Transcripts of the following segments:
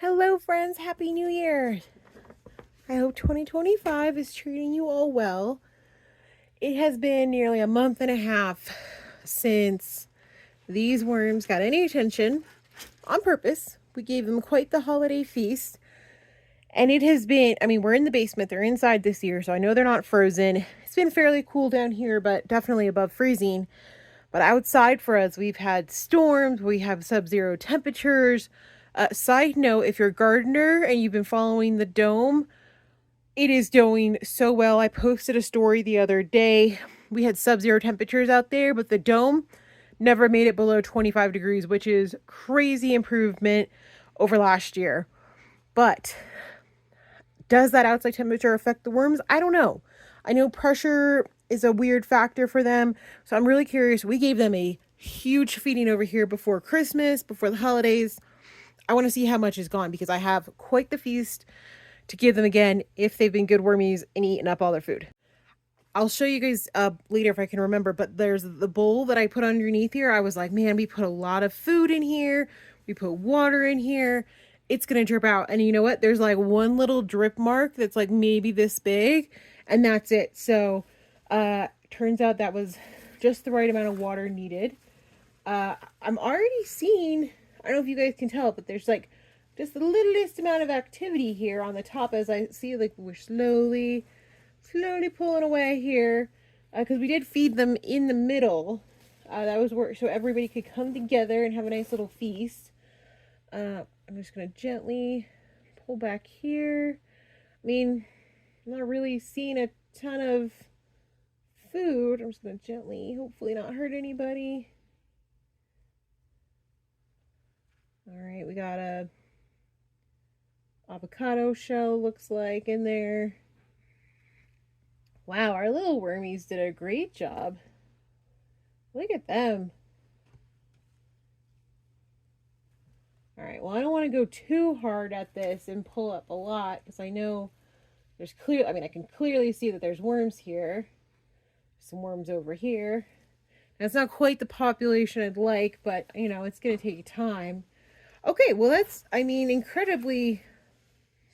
Hello friends, Happy New Year! I hope 2025 is treating you all well. It has been nearly a month and a half since these worms got any attention on purpose. We gave them quite the holiday feast. And it has been, we're in the basement, they're inside this year, so I know they're not frozen. It's been fairly cool down here, but definitely above freezing. But outside for us, we've had storms, we have sub-zero temperatures. Side note, if you're a gardener and you've been following the dome, it is doing so well. I posted a story the other day. We had sub-zero temperatures out there, but the dome never made it below 25 degrees, which is crazy improvement over last year. But does that outside temperature affect the worms? I don't know. I know pressure is a weird factor for them, so I'm really curious. We gave them a huge feeding over here before Christmas, before the holidays. I want to see how much is gone because I have quite the feast to give them again if they've been good wormies and eaten up all their food. I'll show you guys later if I can remember, but there's the bowl that I put underneath here. I was like, man, we put a lot of food in here. We put water in here. It's going to drip out. And you know what? There's like one little drip mark that's like maybe this big, and that's it. So turns out that was just the right amount of water needed. I'm already seeing, I don't know if you guys can tell, but there's like just the littlest amount of activity here on the top as I see like we're slowly pulling away here because we did feed them in the middle. That was work so everybody could come together and have a nice little feast. I'm just going to gently pull back here. I'm not really seeing a ton of food. I'm just going to gently, hopefully not hurt anybody. All right, we got a avocado shell, looks like, in there. Wow, our little wormies did a great job. Look at them. All right, well, I don't want to go too hard at this and pull up a lot because I know there's I can clearly see that there's worms here. Some worms over here. And it's not quite the population I'd like, but, it's going to take time. Okay, well, that's, incredibly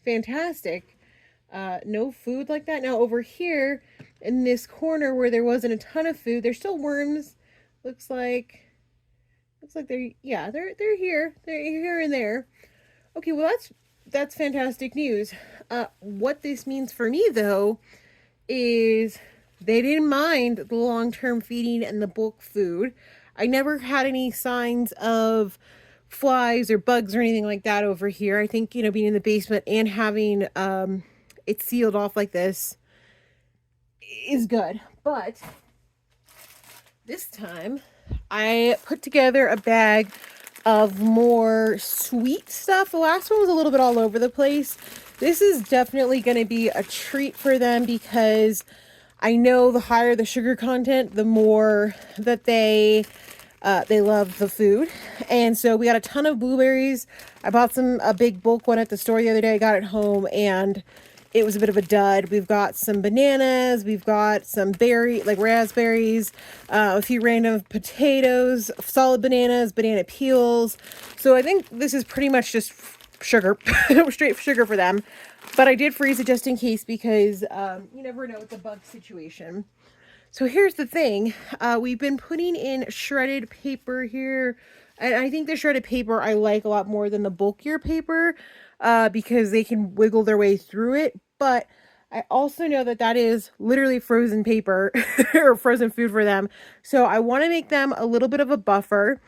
fantastic. No food like that. Now, over here in this corner where there wasn't a ton of food, there's still worms. Looks like they're here. They're here and there. Okay, well, that's fantastic news. What this means for me, though, is they didn't mind the long-term feeding and the bulk food. I never had any signs of flies or bugs or anything like that over here. I think, being in the basement and having it sealed off like this is good. But this time I put together a bag of more sweet stuff. The last one was a little bit all over the place. This is definitely going to be a treat for them because I know the higher the sugar content, the more that they love the food. And so we got a ton of blueberries. I bought a big bulk one at the store the other day. I got it home and it was a bit of a dud. We've got some bananas. We've got some raspberries, a few random potatoes, solid bananas, banana peels. So I think this is pretty much just sugar, straight sugar for them. But I did freeze it just in case because you never know with the bug situation. So here's the thing. We've been putting in shredded paper here. And I think the shredded paper I like a lot more than the bulkier paper because they can wiggle their way through it. But I also know that is literally frozen paper or frozen food for them. So I want to make them a little bit of a buffer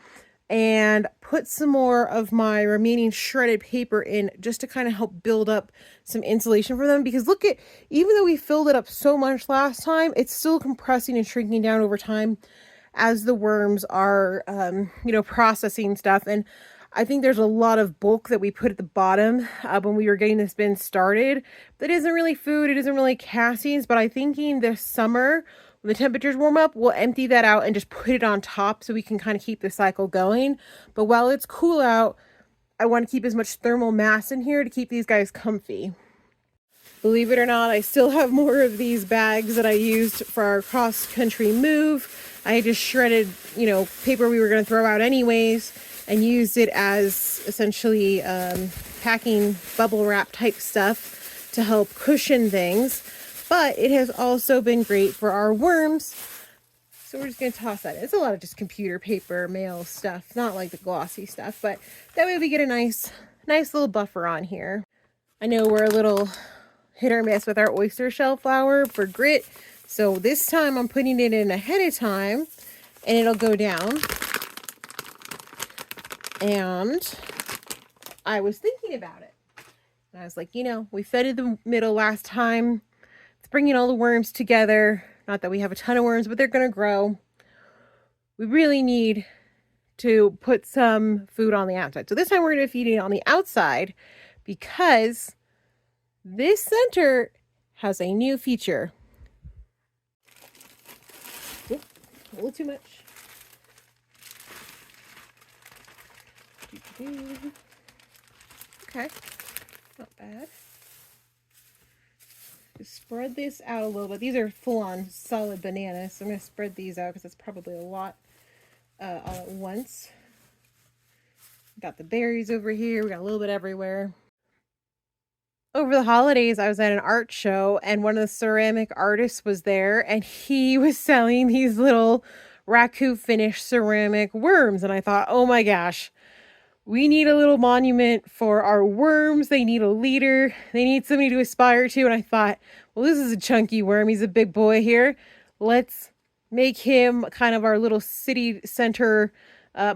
and put some more of my remaining shredded paper in just to kind of help build up some insulation for them. Because look at, even though we filled it up so much last time, it's still compressing and shrinking down over time as the worms are, processing stuff. And I think there's a lot of bulk that we put at the bottom when we were getting this bin started. That isn't really food. It isn't really castings. But I'm thinking this summer, when the temperatures warm up, we'll empty that out and just put it on top so we can kind of keep the cycle going. But while it's cool out, I want to keep as much thermal mass in here to keep these guys comfy. Believe it or not, I still have more of these bags that I used for our cross-country move. I just shredded, paper we were going to throw out anyways. and used it as essentially packing bubble wrap type stuff to help cushion things. But it has also been great for our worms. So we're just going to toss that in. It's a lot of just computer paper, mail stuff, not like the glossy stuff, but that way we get a nice little buffer on here. I know we're a little hit or miss with our oyster shell flour for grit. So this time I'm putting it in ahead of time and it'll go down. And I was thinking about it. And I was like, you know, we fed in the middle last time. It's bringing all the worms together. Not that we have a ton of worms, but they're going to grow. We really need to put some food on the outside. So this time we're going to feed it on the outside because this center has a new feature. Oop, a little too much. Okay, not bad. Just spread this out a little bit. These are full-on solid bananas, so I'm going to spread these out because that's probably a lot all at once. Got the berries over here. We got a little bit everywhere. Over the holidays, I was at an art show, and one of the ceramic artists was there, and he was selling these little raku finished ceramic worms, and I thought, oh my gosh, we need a little monument for our worms. They need a leader. They need somebody to aspire to. And I thought, well, this is a chunky worm. He's a big boy here. Let's make him kind of our little city center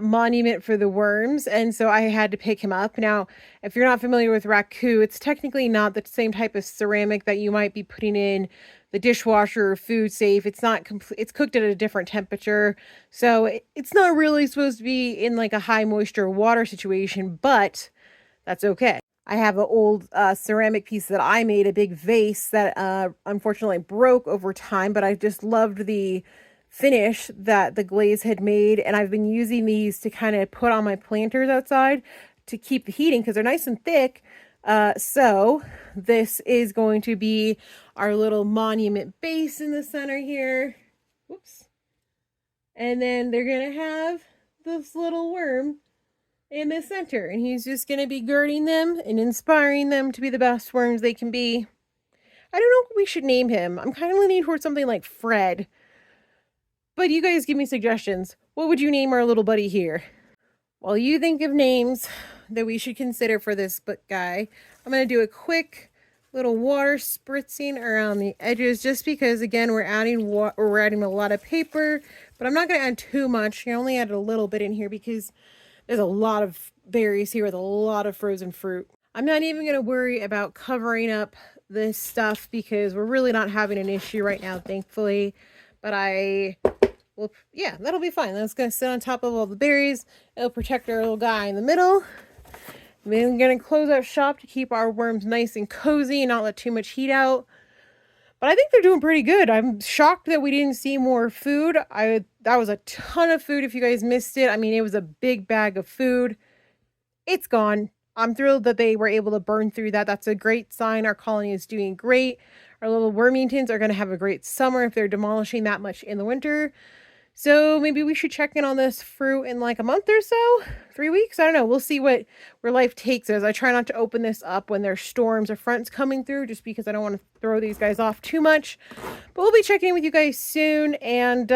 monument for the worms. And so I had to pick him up. Now, if you're not familiar with raku, it's technically not the same type of ceramic that you might be putting in the dishwasher or food safe. It's not complete. It's cooked at a different temperature. So it's not really supposed to be in like a high moisture water situation, but that's okay. I have an old ceramic piece that I made, a big vase that unfortunately broke over time, but I just loved the finish that the glaze had made. And I've been using these to kind of put on my planters outside to keep the heating because they're nice and thick. So this is going to be our little monument base in the center here. Whoops. And then they're going to have this little worm in the center, and he's just going to be girding them and inspiring them to be the best worms they can be. I don't know if we should name him. I'm kind of leaning towards something like Fred. But you guys give me suggestions. What would you name our little buddy here? While you think of names that we should consider for this guy, I'm going to do a quick little water spritzing around the edges just because, again, we're adding a lot of paper, but I'm not going to add too much. I only added a little bit in here because there's a lot of berries here with a lot of frozen fruit. I'm not even going to worry about covering up this stuff because we're really not having an issue right now, thankfully. But well, yeah, that'll be fine. That's going to sit on top of all the berries. It'll protect our little guy in the middle. Then we're going to close up shop to keep our worms nice and cozy and not let too much heat out. But I think they're doing pretty good. I'm shocked that we didn't see more food. That was a ton of food if you guys missed it. I mean, it was a big bag of food. It's gone. I'm thrilled that they were able to burn through that. That's a great sign. Our colony is doing great. Our little Wormingtons are going to have a great summer if they're demolishing that much in the winter. So maybe we should check in on this fruit in like a month or so, 3 weeks. I don't know. We'll see where life takes us. I try not to open this up when there's storms or fronts coming through just because I don't want to throw these guys off too much. But we'll be checking in with you guys soon. And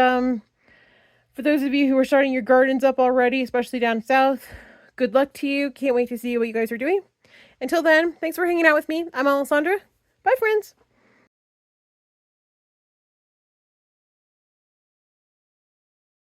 for those of you who are starting your gardens up already, especially down south, good luck to you. Can't wait to see what you guys are doing. Until then, thanks for hanging out with me. I'm Alessandra. Bye, friends.